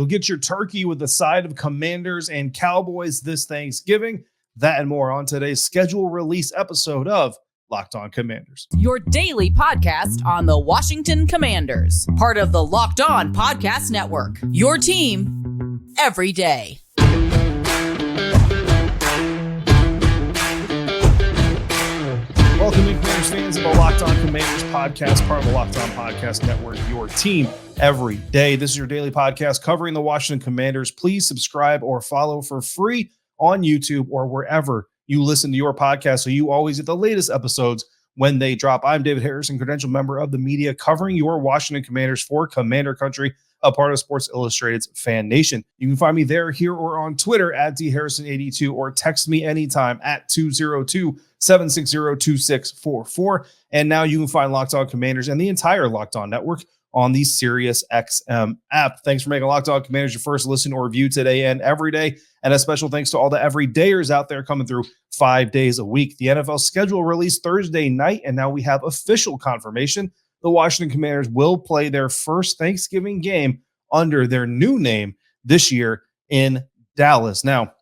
You'll get your turkey with a side of Commanders and Cowboys this Thanksgiving. That and more on today's schedule release episode of Locked On Commanders. Your daily podcast on the Washington Commanders. Part of the Locked On Podcast Network. Your team every day. Welcome in, Commanders fans, of the Locked On Commanders podcast, part of the Locked On Podcast Network, your team every day. This is your daily podcast covering the Washington Commanders. Please subscribe or follow for free on YouTube or wherever you listen to your podcast so you always get the latest episodes when they drop. I'm David Harrison, credentialed member of the media covering your Washington Commanders for Commander Country, a part of Sports Illustrated's FanNation. You can find me there, here, or on Twitter at dharrison82 or text me anytime at 202-760-2644. And now you can find Locked On Commanders and the entire Locked On Network on the SiriusXM app. Thanks for making Locked On Commanders your first listen or review today and every day. And a special thanks to all the everydayers out there coming through 5 days a week. The NFL schedule released Thursday night, and now we have official confirmation the Washington Commanders will play their first Thanksgiving game under their new name this year in Dallas. Now,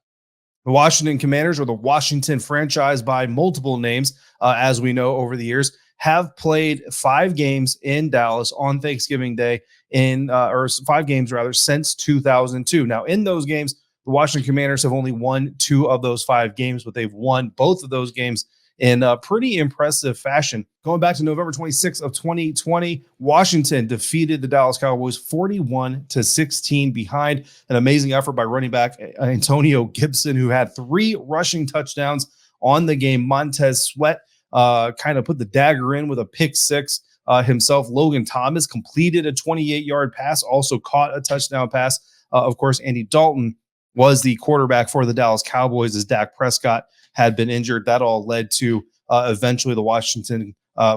the Washington Commanders, or the Washington franchise by multiple names, as we know over the years, have played 5 games in Dallas on Thanksgiving Day or 5 games rather, since 2002. Now, in those games, the Washington Commanders have only won 2 of those 5 games, but they've won both of those games in a pretty impressive fashion. Going back to November 26th of 2020, Washington defeated the Dallas Cowboys 41-16 behind an amazing effort by running back Antonio Gibson, who had 3 rushing touchdowns on the game. Montez Sweat kind of put the dagger in with a pick 6 himself. Logan Thomas completed a 28-yard pass, also caught a touchdown pass. Of course, Andy Dalton was the quarterback for the Dallas Cowboys as Dak Prescott had been injured. That all led to eventually the Washington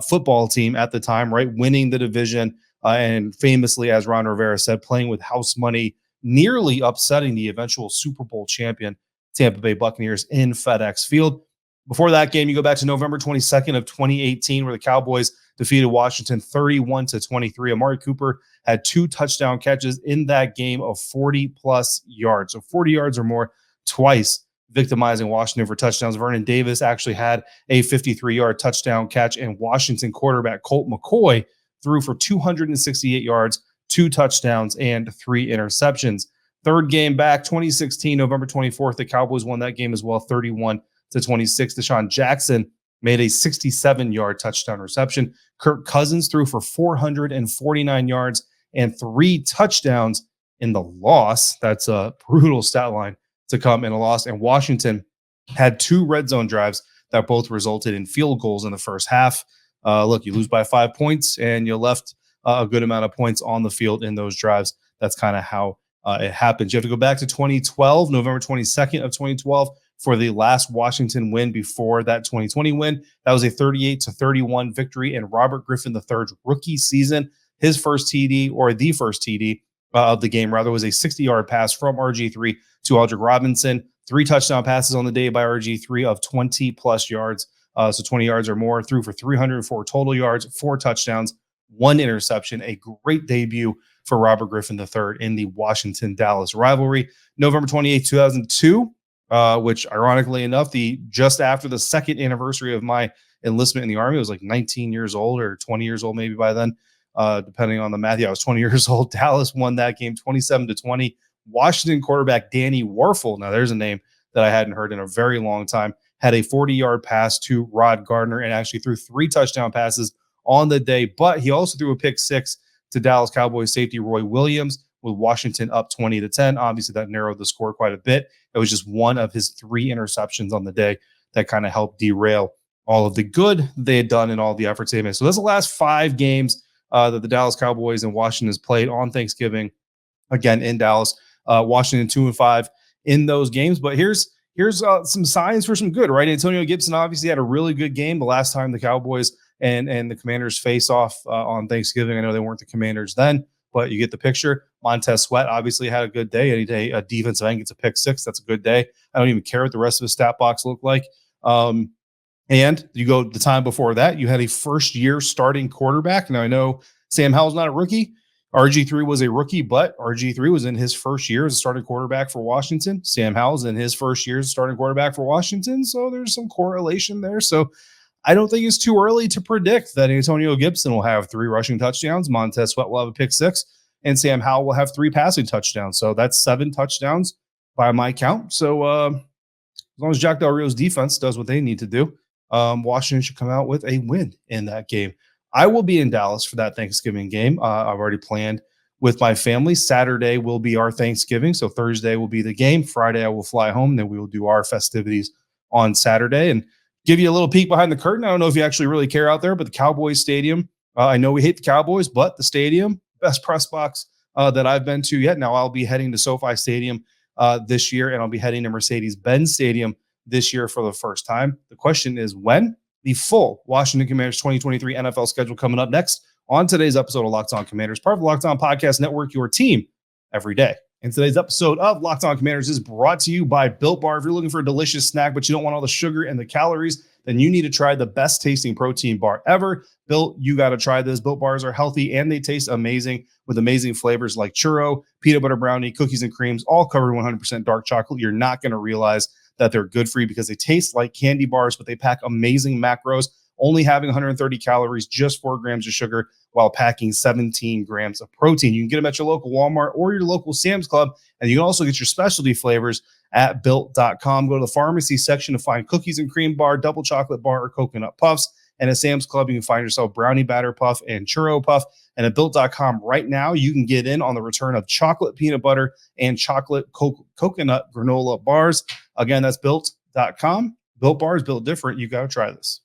football team at the time, right, winning the division and famously, as Ron Rivera said, playing with house money, nearly upsetting the eventual Super Bowl champion Tampa Bay Buccaneers in FedEx Field. Before that game, you go back to November 22nd of 2018, where the Cowboys defeated Washington 31-23. Amari Cooper had 2 touchdown catches in that game of 40-plus yards. So 40 yards or more twice, victimizing Washington for touchdowns. Vernon Davis actually had a 53-yard touchdown catch, and Washington quarterback Colt McCoy threw for 268 yards, 2 touchdowns, and 3 interceptions. Third game back, 2016, November 24th, the Cowboys won that game as well, 31-26. Deshaun Jackson made a 67-yard touchdown reception. Kirk Cousins threw for 449 yards and 3 touchdowns in the loss. That's a brutal stat line to come in a loss. And Washington had 2 red zone drives that both resulted in field goals in the first half. Look, you lose by 5 points and you left a good amount of points on the field in those drives. That's kind of how it happens. You have to go back to 2012, November 22nd of 2012, for the last Washington win before that 2020 win. That was a 38-31 victory in Robert Griffin III's rookie season. His first TD, or the first TD of the game, rather, was a 60-yard pass from RG3 to Aldrick Robinson. 3 touchdown passes on the day by RG3 of 20-plus yards, so 20 yards or more. Threw for 304 total yards, 4 touchdowns, 1 interception. A great debut for Robert Griffin III in the Washington-Dallas rivalry. November 28, 2002, which ironically enough, just after the 2nd anniversary of my enlistment in the Army, I was like 19 years old or 20 years old maybe by then, depending on the math. Yeah, I was 20 years old. Dallas won that game 27-20. Washington quarterback Danny Warfel, now there's a name that I hadn't heard in a very long time, had a 40-yard pass to Rod Gardner and actually threw 3 touchdown passes on the day, but he also threw a pick 6 to Dallas Cowboys safety Roy Williams, with Washington up 20-10. Obviously, that narrowed the score quite a bit. It was just one of his 3 interceptions on the day that kind of helped derail all of the good they had done and all the efforts they made. So that's the last 5 games that the Dallas Cowboys and Washington has played on Thanksgiving, again in Dallas. Washington 2-5 in those games. But here's some signs for some good, right? Antonio Gibson obviously had a really good game the last time the Cowboys and the Commanders face off on Thanksgiving. I know they weren't the Commanders then, but you get the picture. Montez Sweat obviously had a good day. Any day a defensive end gets a pick 6, that's a good day. I don't even care what the rest of his stat box looked like. And you go the time before that, you had a first-year starting quarterback. Now, I know Sam Howell's not a rookie, RG3 was a rookie, but RG3 was in his first year as a starting quarterback for Washington. Sam Howell's in his first year as a starting quarterback for Washington. So there's some correlation there. So I don't think it's too early to predict that Antonio Gibson will have 3 rushing touchdowns, Montez Sweat will have a pick 6, and Sam Howell will have 3 passing touchdowns. So that's 7 touchdowns by my count. So as long as Jack Del Rio's defense does what they need to do, Washington should come out with a win in that game. I will be in Dallas for that Thanksgiving game. I've already planned with my family. Saturday will be our Thanksgiving. So Thursday will be the game. Friday, I will fly home. Then we will do our festivities on Saturday and give you a little peek behind the curtain. I don't know if you actually really care out there, but the Cowboys Stadium, I know we hate the Cowboys, but the stadium, best press box that I've been to yet. Now I'll be heading to SoFi Stadium this year, and I'll be heading to Mercedes-Benz Stadium this year for the first time. The question is when? The full Washington Commanders 2023 NFL schedule coming up next on today's episode of Locked On Commanders, part of the Locked On Podcast Network, your team every day. And today's episode of Locked On Commanders is brought to you by Built Bar. If you're looking for a delicious snack, but you don't want all the sugar and the calories, then you need to try the best tasting protein bar ever. Built, you got to try this. Built Bars are healthy and they taste amazing with amazing flavors like churro, peanut butter brownie, cookies and creams, all covered in 100% dark chocolate. You're not going to realize that they're good for you because they taste like candy bars, but they pack amazing macros, only having 130 calories, just 4 grams of sugar, while packing 17 grams of protein. You can get them at your local Walmart or your local Sam's Club, and you can also get your specialty flavors at Built.com. Go to the pharmacy section to find cookies and cream bar, double chocolate bar, or coconut puffs. And at Sam's Club, you can find yourself brownie batter puff and churro puff. And at Built.com right now, you can get in on the return of chocolate peanut butter and chocolate coconut granola bars. Again, that's Built.com. Built Bars, built different. You got to try this.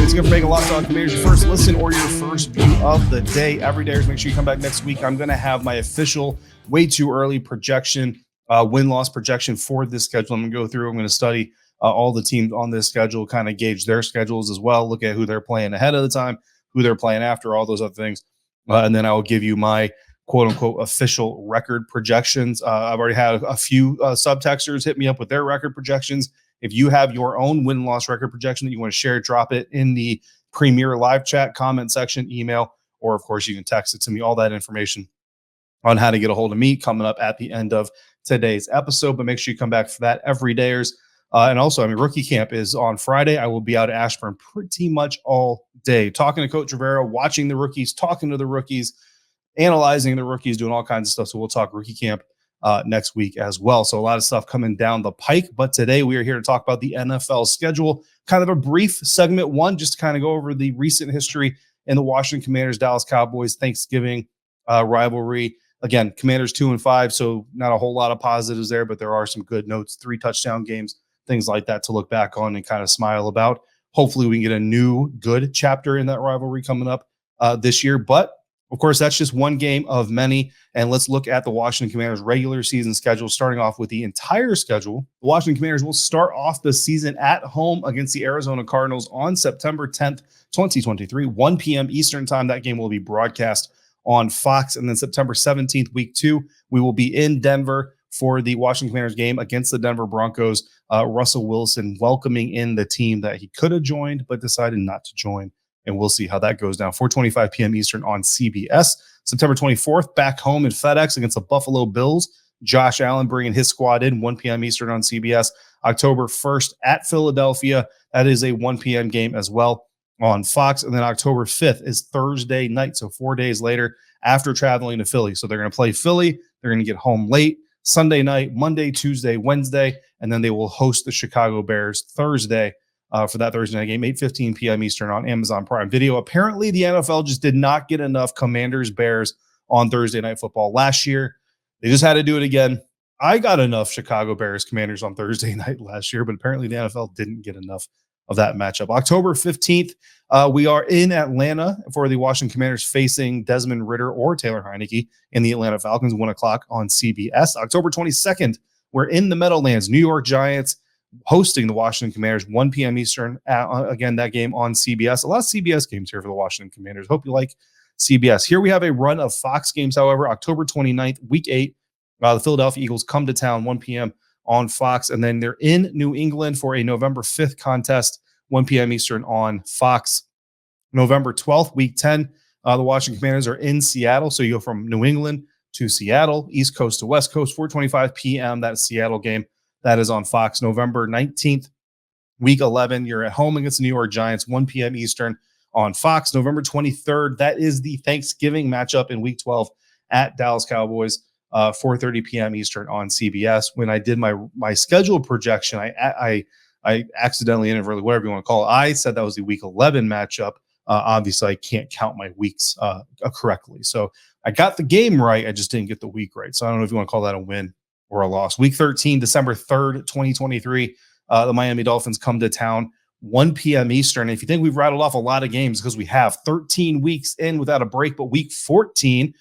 It's going to make a Locked On Commanders your first listen or your first view of the day. Every day, make sure you come back next week. I'm going to have my official way too early projection, win-loss projection for this schedule. I'm going to go through. I'm going to study all the teams on this schedule, kind of gauge their schedules as well, look at who they're playing ahead of the time, who they're playing after, all those other things. And then I will give you my quote-unquote official record projections. I've already had a few subtexters hit me up with their record projections. If you have your own win-loss record projection that you want to share, drop it in the Premier live chat, comment section, email, or of course you can text it to me. All that information on how to get a hold of me coming up at the end of today's episode. But make sure you come back for that, everydayers. And also, rookie camp is on Friday. I will be out at Ashburn pretty much all day, talking to Coach Rivera, watching the rookies, talking to the rookies, analyzing the rookies, doing all kinds of stuff. So we'll talk rookie camp next week as well. So a lot of stuff coming down the pike. But today we are here to talk about the NFL schedule, kind of a brief segment one, just to kind of go over the recent history in the Washington Commanders, Dallas Cowboys, Thanksgiving rivalry. Again, Commanders 2-5, so not a whole lot of positives there, but there are some good notes, 3 touchdown games, things like that to look back on and kind of smile about. Hopefully we can get a new good chapter in that rivalry coming up this year. But of course, that's just one game of many. And let's look at the Washington Commanders regular season schedule, starting off with the entire schedule. The Washington Commanders will start off the season at home against the Arizona Cardinals on September 10th, 2023, 1 p.m. Eastern time. That game will be broadcast on Fox. And then September 17th, week 2, we will be in Denver for the Washington Commanders game against the Denver Broncos. Russell Wilson welcoming in the team that he could have joined, but decided not to join. And we'll see how that goes down. 4:25 p.m. Eastern on CBS. September 24th, back home in FedEx against the Buffalo Bills. Josh Allen bringing his squad in, 1 p.m. Eastern on CBS. October 1st at Philadelphia. That is a 1 p.m. game as well on Fox. And then October 5th is Thursday night, so 4 days later after traveling to Philly. So they're going to play Philly. They're going to get home late. Sunday night, Monday, Tuesday, Wednesday, and then they will host the Chicago Bears Thursday for that Thursday night game, 8:15 p.m. Eastern on Amazon Prime Video. Apparently, the NFL just did not get enough Commanders-Bears on Thursday Night Football last year. They just had to do it again. I got enough Chicago Bears Commanders on Thursday night last year, but apparently the NFL didn't get enough of that matchup. October 15th, we are in Atlanta for the Washington Commanders facing Desmond Ridder or Taylor Heineke in the Atlanta Falcons, 1 o'clock on CBS. October 22nd, we're in the Meadowlands, New York Giants hosting the Washington Commanders, 1 p.m. Eastern. Again, that game on CBS. A lot of CBS games here for the Washington Commanders. Hope you like CBS. Here we have a run of Fox games, however. October 29th, week 8, the Philadelphia Eagles come to town, 1 p.m. on Fox, and then they're in New England for a November 5th contest 1 p.m. Eastern on Fox. November 12th, week 10, the Washington Commanders are in Seattle. So you go from New England to Seattle, East Coast to West Coast, 4:25 p.m. That Seattle game. That is on Fox. November 19th, week 11, you're at home against the New York Giants, 1 p.m. Eastern on Fox. November 23rd, that is the Thanksgiving matchup in week 12 at Dallas Cowboys, 4:30 p.m. Eastern on CBS. When I did my schedule projection, I accidentally inadvertently, whatever you want to call it, I said that was the week 11 matchup. Obviously, I can't count my weeks correctly. So I got the game right. I just didn't get the week right. So I don't know if you want to call that a win or a loss. Week 13, December 3rd, 2023, the Miami Dolphins come to town, 1 p.m. Eastern. And if you think we've rattled off a lot of games, because we have 13 weeks in without a break, but week 14, the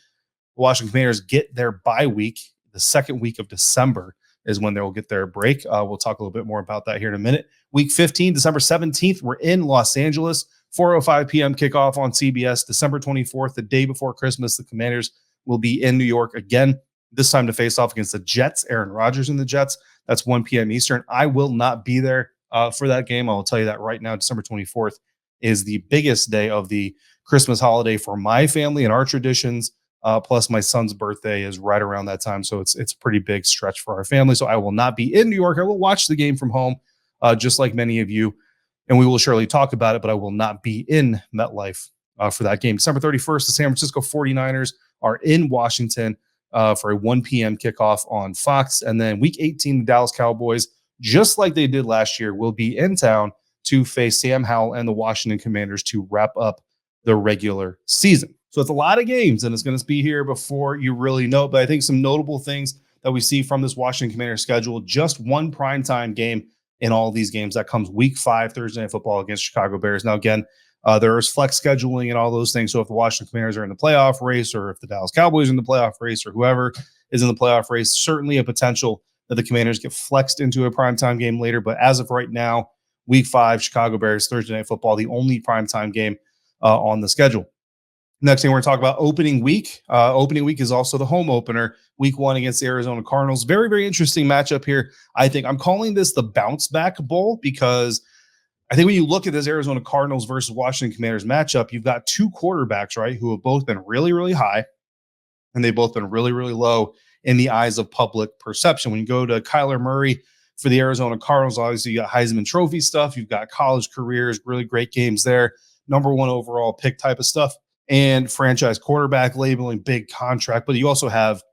Washington Commanders get their bye week. The second week of December is when they'll get their break. We'll talk a little bit more about that here in a minute. Week 15, December 17th, we're in Los Angeles. 4:05 p.m. kickoff on CBS. December 24th, the day before Christmas, the Commanders will be in New York again, this time to face off against the Jets, Aaron Rodgers and the Jets. That's 1 p.m. Eastern. I will not be there for that game. I will tell you that right now. December 24th is the biggest day of the Christmas holiday for my family and our traditions. Plus, my son's birthday is right around that time, so it's a pretty big stretch for our family. So I will not be in New York. I will watch the game from home, just like many of you. And we will surely talk about it, but I will not be in MetLife for that game. December 31st, the San Francisco 49ers are in Washington for a 1 p.m. kickoff on Fox. And then week 18, the Dallas Cowboys, just like they did last year, will be in town to face Sam Howell and the Washington Commanders to wrap up the regular season. So it's a lot of games, and it's going to be here before you really know. But I think some notable things that we see from this Washington Commanders schedule, just one primetime game in all these games. That comes week 5, Thursday Night Football against Chicago Bears. Now, again, there is flex scheduling and all those things. So if the Washington Commanders are in the playoff race, or if the Dallas Cowboys are in the playoff race, or whoever is in the playoff race, certainly a potential that the Commanders get flexed into a primetime game later. But as of right now, week 5, Chicago Bears, Thursday Night Football, the only primetime game on the schedule. Next thing we're going to talk about, opening week. Opening week is also the home opener, week 1 against the Arizona Cardinals. Very, very interesting matchup here. I think I'm calling this the bounce back bowl, because I think when you look at this Arizona Cardinals versus Washington Commanders matchup, you've got two quarterbacks, right, who have both been really, really high, and they've both been really, really low in the eyes of public perception. When you go to Kyler Murray for the Arizona Cardinals, obviously you got Heisman Trophy stuff. You've got college careers, really great games there, number 1 overall pick type of stuff, and franchise quarterback labeling, big contract. But you also have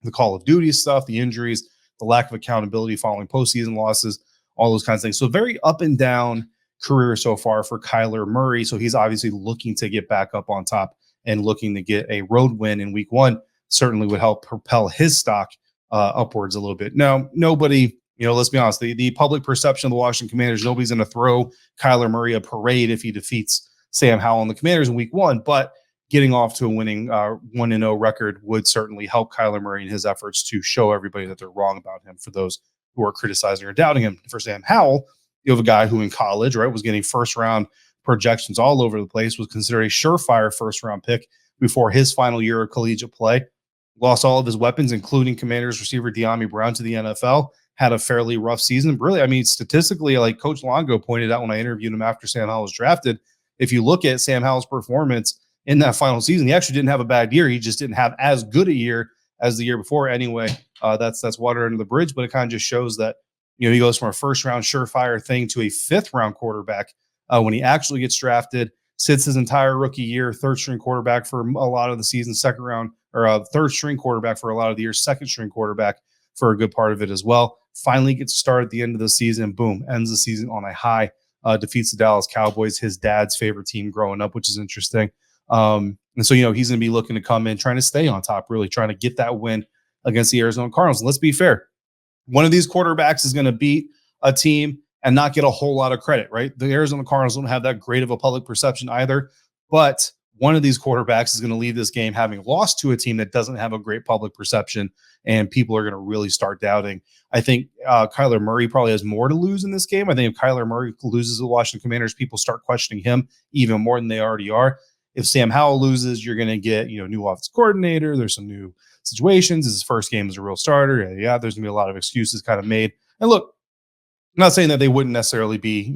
the Call of Duty stuff, the injuries, the lack of accountability following postseason losses, all those kinds of things. So very up and down career so far for Kyler Murray. So he's obviously looking to get back up on top and looking to get a road win in week 1. Certainly would help propel his stock upwards a little bit. Now, nobody, let's be honest, the public perception of the Washington Commanders, nobody's going to throw Kyler Murray a parade if he defeats Sam Howell and the Commanders in week 1, but getting off to a winning 1-0 record would certainly help Kyler Murray in his efforts to show everybody that they're wrong about him, for those who are criticizing or doubting him. For Sam Howell, you have a guy who in college, right, was getting first-round projections all over the place, was considered a surefire first-round pick before his final year of collegiate play. Lost all of his weapons, including Commanders receiver De'Ami Brown, to the NFL. Had a fairly rough season. Really, statistically, like Coach Longo pointed out when I interviewed him after Sam Howell was drafted, if you look at Sam Howell's performance in that final season, he actually didn't have a bad year. He just didn't have as good a year as the year before. Anyway, that's water under the bridge, but it kind of just shows that, he goes from a first-round surefire thing to a fifth-round quarterback when he actually gets drafted, sits his entire rookie year, third-string quarterback for a lot of the season, second-round, or third-string quarterback for a lot of the year, second-string quarterback for a good part of it as well. Finally gets started at the end of the season, boom, ends the season on a high, defeats the Dallas Cowboys, his dad's favorite team growing up, which is interesting. And so, he's going to be looking to come in, trying to stay on top, really trying to get that win against the Arizona Cardinals. And let's be fair. One of these quarterbacks is going to beat a team and not get a whole lot of credit, right? The Arizona Cardinals don't have that great of a public perception either, but one of these quarterbacks is going to leave this game having lost to a team that doesn't have a great public perception, and people are going to really start doubting. I think Kyler Murray probably has more to lose in this game. I think if Kyler Murray loses the Washington Commanders, people start questioning him even more than they already are. If Sam Howell loses, you're going to get, new offensive coordinator. There's some new situations. This is his first game as a real starter. Yeah, there's going to be a lot of excuses kind of made. And look, I'm not saying that they wouldn't necessarily be,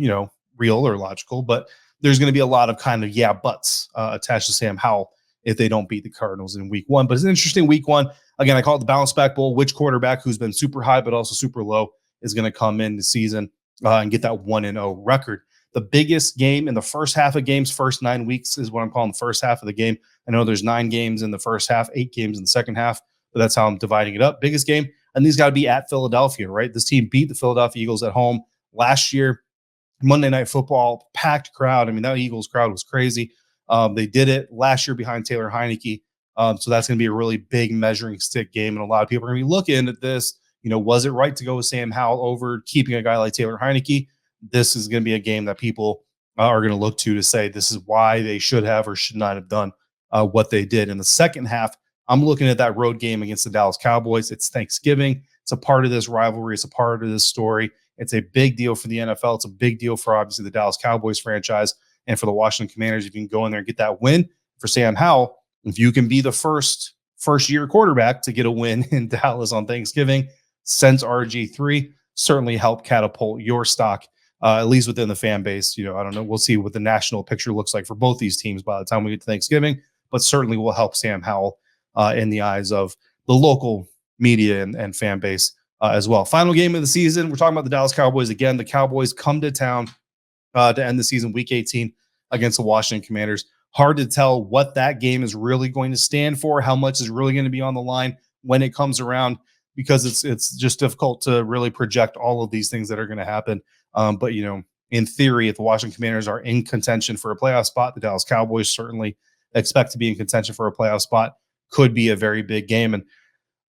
real or logical, but there's going to be a lot of kind of buts attached to Sam Howell if they don't beat the Cardinals in week one. But it's an interesting week one. Again, I call it the bounce back bowl. Which quarterback who's been super high but also super low is going to come in the season and get that 1-0 record. The biggest game in the first half of games, first 9 weeks, is what I'm calling the first half of the game. I know there's 9 games in the first half, 8 games in the second half, but that's how I'm dividing it up. Biggest game, and these got to be at Philadelphia, right? This team beat the Philadelphia Eagles at home last year. Monday Night Football, packed crowd. I mean, that Eagles crowd was crazy. They did it last year behind Taylor Heineke. So that's going to be a really big measuring stick game. And a lot of people are going to be looking at this. Was it right to go with Sam Howell over keeping a guy like Taylor Heineke? This is going to be a game that people are going to look to say this is why they should have or should not have done what they did. In the second half, I'm looking at that road game against the Dallas Cowboys. It's Thanksgiving. It's a part of this rivalry. It's a part of this story. It's a big deal for the NFL. It's a big deal for, obviously, the Dallas Cowboys franchise and for the Washington Commanders. If you can go in there and get that win for Sam Howell, if you can be the first-year quarterback to get a win in Dallas on Thanksgiving since RG3, certainly help catapult your stock, at least within the fan base. I don't know. We'll see what the national picture looks like for both these teams by the time we get to Thanksgiving, but certainly will help Sam Howell in the eyes of the local media and fan base as well. Final game of the season. We're talking about the Dallas Cowboys again. The Cowboys come to town to end the season, week 18, against the Washington Commanders. Hard to tell what that game is really going to stand for, how much is really going to be on the line when it comes around, because it's just difficult to really project all of these things that are going to happen. But in theory, if the Washington Commanders are in contention for a playoff spot, the Dallas Cowboys certainly expect to be in contention for a playoff spot. Could be a very big game. And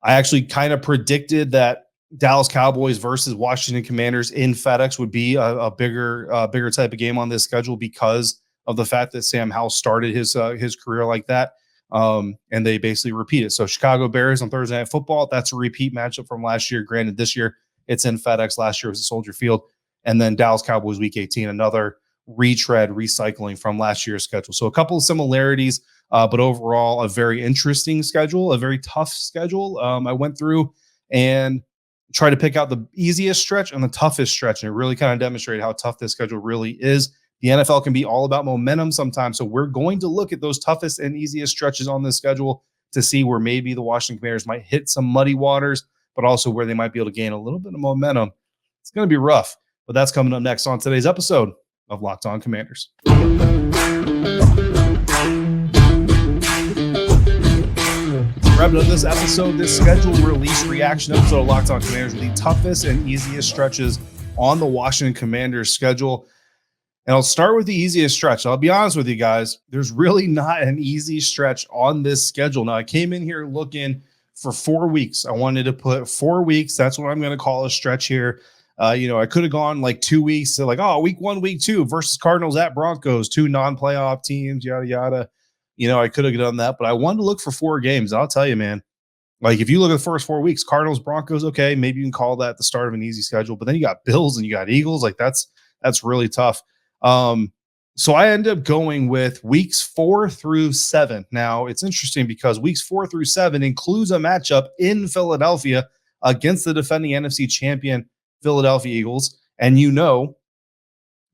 I actually kind of predicted that Dallas Cowboys versus Washington Commanders in FedEx would be a bigger type of game on this schedule because of the fact that Sam Howell started his career like that. And they basically repeat it. So Chicago Bears on Thursday Night Football, that's a repeat matchup from last year. Granted, this year it's in FedEx. Last year was at Soldier Field. And then Dallas Cowboys week 18, another recycling from last year's schedule. So a couple of similarities, but overall a very interesting schedule, a very tough schedule. I went through and tried to pick out the easiest stretch and the toughest stretch, and it really kind of demonstrated how tough this schedule really is. The NFL can be all about momentum sometimes, so we're going to look at those toughest and easiest stretches on this schedule to see where maybe the Washington Commanders might hit some muddy waters, but also where they might be able to gain a little bit of momentum. It's going to be rough, but that's coming up next on today's episode of Locked On Commanders. Wrapping up this episode, this schedule release reaction episode of Locked On Commanders with the toughest and easiest stretches on the Washington Commanders schedule. And I'll start with the easiest stretch. I'll be honest with you guys, there's really not an easy stretch on this schedule. Now, I came in here looking for 4 weeks. I wanted to put 4 weeks. That's what I'm going to call a stretch here. I could have gone like 2 weeks to week 1, week 2 versus Cardinals at Broncos, 2 non-playoff teams, yada, yada. I could have done that, but I wanted to look for 4 games. I'll tell you, man, if you look at the first 4 weeks, Cardinals, Broncos, okay, maybe you can call that the start of an easy schedule, but then you got Bills and you got Eagles. That's really tough. So I ended up going with weeks 4 through 7. Now, it's interesting because weeks 4 through 7 includes a matchup in Philadelphia against the defending NFC champion Philadelphia Eagles, and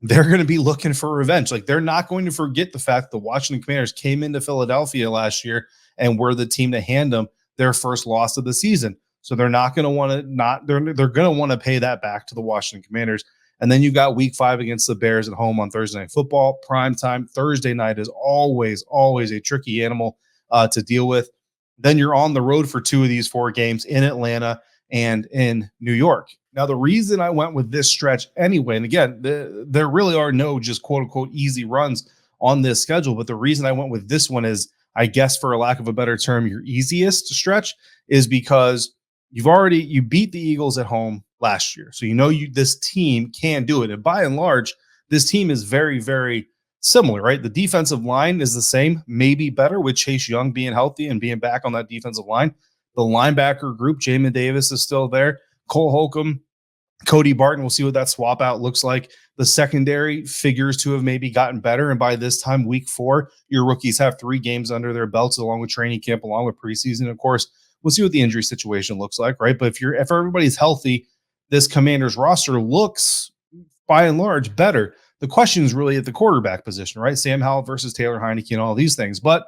they're going to be looking for revenge. They're not going to forget the fact the Washington Commanders came into Philadelphia last year and were the team to hand them their first loss of the season. So they're not going to want to they're going to want to pay that back to the Washington Commanders. And then you got week 5 against the Bears at home on Thursday Night Football. Primetime Thursday night is always a tricky animal to deal with. Then you're on the road for 2 of these 4 games in Atlanta and in New York. Now, the reason I went with this stretch anyway, and again, there really are no just quote-unquote easy runs on this schedule, but the reason I went with this one is, I guess for a lack of a better term, your easiest stretch is because you beat the Eagles at home last year. So this team can do it. And by and large, this team is very, very similar, right? The defensive line is the same, maybe better with Chase Young being healthy and being back on that defensive line. The linebacker group, Jamin Davis is still there. Cole Holcomb, Cody Barton, we'll see what that swap out looks like. The secondary figures to have maybe gotten better. And by this time, week 4, your rookies have 3 games under their belts, along with training camp, along with preseason. Of course, we'll see what the injury situation looks like, right? But if everybody's healthy, this Commanders roster looks, by and large, better The question is really at the quarterback position, right? Sam Howell versus Taylor Heineke and all these things. But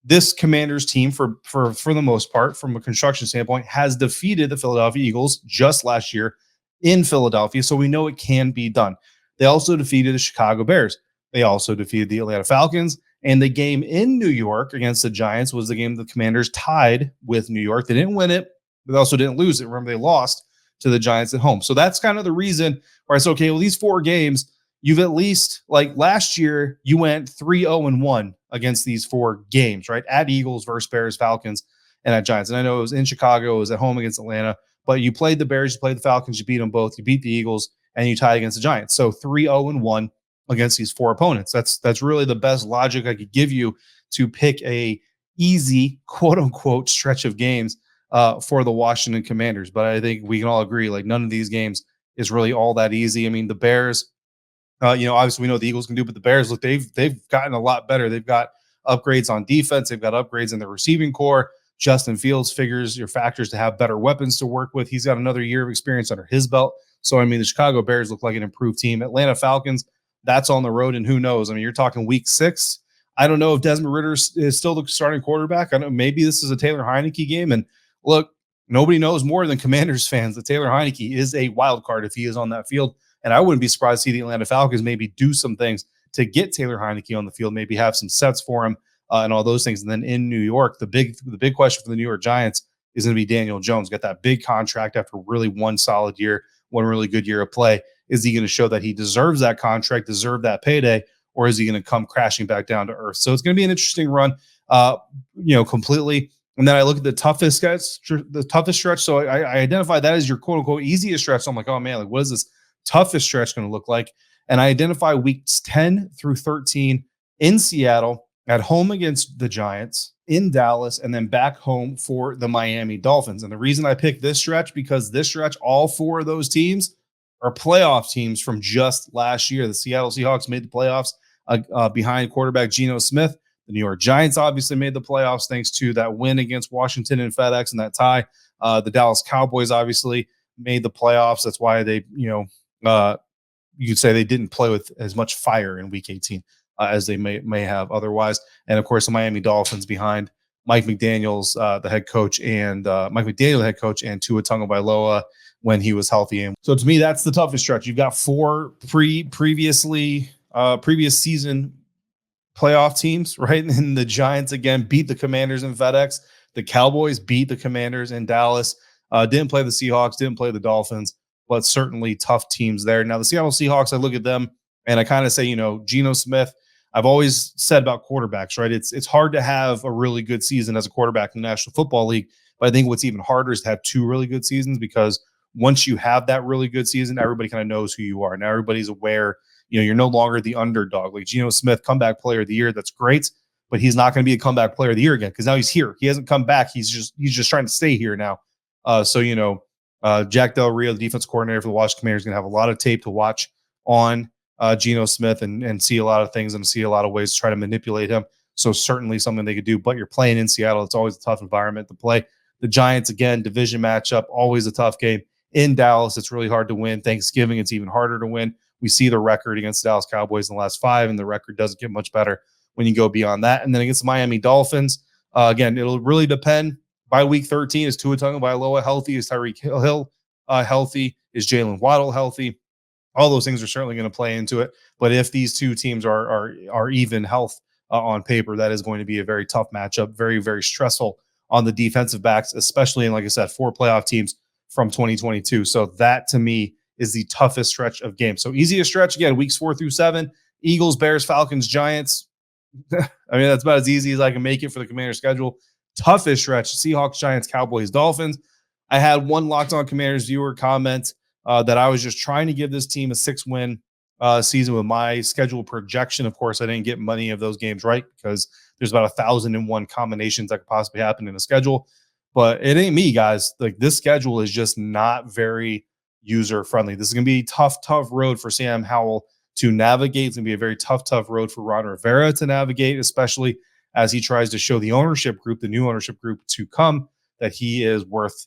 this Commanders team, for the most part, from a construction standpoint, has defeated the Philadelphia Eagles just last year in Philadelphia, so we know it can be done. They also defeated the Chicago Bears. They also defeated the Atlanta Falcons, and the game in New York against the Giants was the game the Commanders tied with New York. They didn't win it, but they also didn't lose it. Remember, they lost to the Giants at home. So that's kind of the reason where I said, okay, well, these 4 games, you've at least, like last year, you went 3-0-1 against these 4 games, right? At Eagles versus Bears, Falcons, and at Giants. And I know it was in Chicago, it was at home against Atlanta, but you played the Bears, you played the Falcons, you beat them both, you beat the Eagles, and you tied against the Giants. So 3-0-1 against these 4 opponents. That's really the best logic I could give you to pick a easy, quote unquote, stretch of games for the Washington Commanders. But I think we can all agree, like, none of these games is really all that easy. I mean, the Bears, obviously we know what the Eagles can do, but the Bears, look, they've gotten a lot better. They've got upgrades on defense. They've got upgrades in the receiving core. Justin Fields figures your factors to have better weapons to work with. He's got another year of experience under his belt. So, I mean, the Chicago Bears look like an improved team. Atlanta Falcons, that's on the road, and who knows? I mean, you're talking week 6. I don't know if Desmond Ridder is still the starting quarterback. I don't know. Maybe this is a Taylor Heineke game. And look, nobody knows more than Commanders fans that Taylor Heineke is a wild card if he is on that field. And I wouldn't be surprised to see the Atlanta Falcons maybe do some things to get Taylor Heineke on the field, maybe have some sets for him and all those things. And then in New York, the big question for the New York Giants is going to be Daniel Jones. Got that big contract after really one solid year, one really good year of play. Is he going to show that he deserves that contract, deserve that payday, or is he going to come crashing back down to earth? So it's going to be an interesting run, completely. And then I look at the toughest stretch. So I identify that as your quote unquote easiest stretch. So I'm like, oh man, like what is this toughest stretch going to look like? And I identify weeks 10 through 13 in Seattle, at home against the Giants, in Dallas, and then back home for the Miami Dolphins. And the reason I picked this stretch, because this stretch, all 4 of those teams are playoff teams from just last year. The Seattle Seahawks made the playoffs behind quarterback Geno Smith. The New York Giants obviously made the playoffs thanks to that win against Washington and FedEx and that tie. The Dallas Cowboys obviously made the playoffs. That's why they, you could say they didn't play with as much fire in Week 18 as they may have otherwise. And of course, the Miami Dolphins behind Mike McDaniel, the head coach, and Tua Tagovailoa when he was healthy. And so to me, that's the toughest stretch. You've got 4 previous season playoff teams, right? And the Giants again beat the Commanders in FedEx. The Cowboys beat the Commanders in Dallas. Didn't play the Seahawks, didn't play the Dolphins, but certainly tough teams there. Now the Seattle Seahawks, I look at them and I kind of say, Geno Smith. I've always said about quarterbacks, right? It's hard to have a really good season as a quarterback in the National Football League, but I think what's even harder is to have 2 really good seasons, because once you have that really good season, everybody kind of knows who you are. Now everybody's aware. You're no longer the underdog. Like Geno Smith, comeback player of the year, that's great, but he's not going to be a comeback player of the year again because now he's here. He hasn't come back. He's just trying to stay here now. Jack Del Rio, the defense coordinator for the Washington Commanders, is going to have a lot of tape to watch on Geno Smith and see a lot of things and see a lot of ways to try to manipulate him. So certainly something they could do, but you're playing in Seattle. It's always a tough environment to play. The Giants, again, division matchup, always a tough game. In Dallas, it's really hard to win. Thanksgiving, it's even harder to win. We see the record against the Dallas Cowboys in the last 5, and the record doesn't get much better when you go beyond that. And then against the Miami Dolphins, again, it'll really depend. By week 13, is Tua Tagovailoa healthy? Is Tyreek Hill healthy? Is Jalen Waddle healthy? All those things are certainly going to play into it. But if these 2 teams are even health on paper, that is going to be a very tough matchup, very, very stressful on the defensive backs, especially in, like I said, 4 playoff teams from 2022. So that, to me, is the toughest stretch of games. So easiest stretch, again, weeks 4 through 7, Eagles, Bears, Falcons, Giants. I mean, that's about as easy as I can make it for the Commanders schedule. Toughest stretch, Seahawks, Giants, Cowboys, Dolphins. I had one Locked On Commanders viewer comment that I was just trying to give this team a 6-win season with my schedule projection. Of course, I didn't get many of those games right because there's about 1,001 combinations that could possibly happen in a schedule. But it ain't me, guys. Like, this schedule is just not very user-friendly. This is going to be a tough road for Sam Howell to navigate. It's going to be a very tough road for Ron Rivera to navigate, especially as he tries to show the ownership group, the new ownership group to come, that he is worth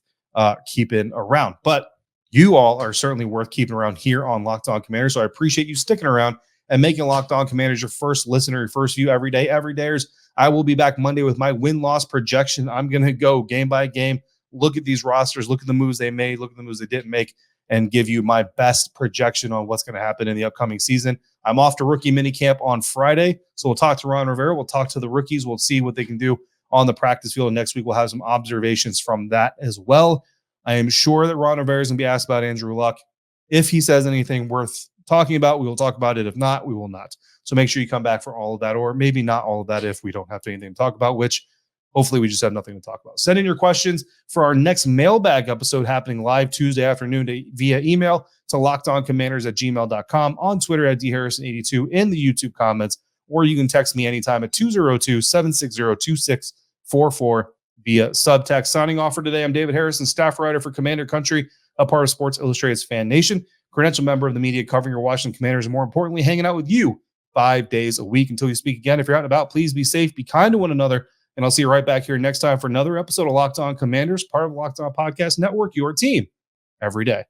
keeping around. But you all are certainly worth keeping around here on Locked On Commanders. So I appreciate you sticking around and making Locked On Commanders your first listener, your first view every day. Every dayers, I will be back Monday with my win-loss projection. I'm going to go game by game, look at these rosters, look at the moves they made, look at the moves they didn't make, and give you my best projection on what's going to happen in the upcoming season. I'm off to rookie minicamp on Friday, so we'll talk to Ron Rivera. We'll talk to the rookies. We'll see what they can do on the practice field. And next week, we'll have some observations from that as well. I am sure that Ron Rivera is going to be asked about Andrew Luck. If he says anything worth talking about, we will talk about it. If not, we will not. So make sure you come back for all of that, or maybe not all of that if we don't have anything to talk about, which hopefully we just have nothing to talk about. Send in your questions for our next mailbag episode happening live Tuesday afternoon via email to lockedoncommanders@gmail.com, on Twitter at dharrison82, in the YouTube comments, or you can text me anytime at 202-760-2644 via Subtext. Signing off for today, I'm David Harrison, staff writer for Commander Country, a part of Sports Illustrated's FanNation, credentialed member of the media covering your Washington Commanders, and more importantly, hanging out with you 5 days a week. Until we speak again, if you're out and about, please be safe, be kind to one another, and I'll see you right back here next time for another episode of Locked On Commanders, part of the Locked On Podcast Network, your team every day.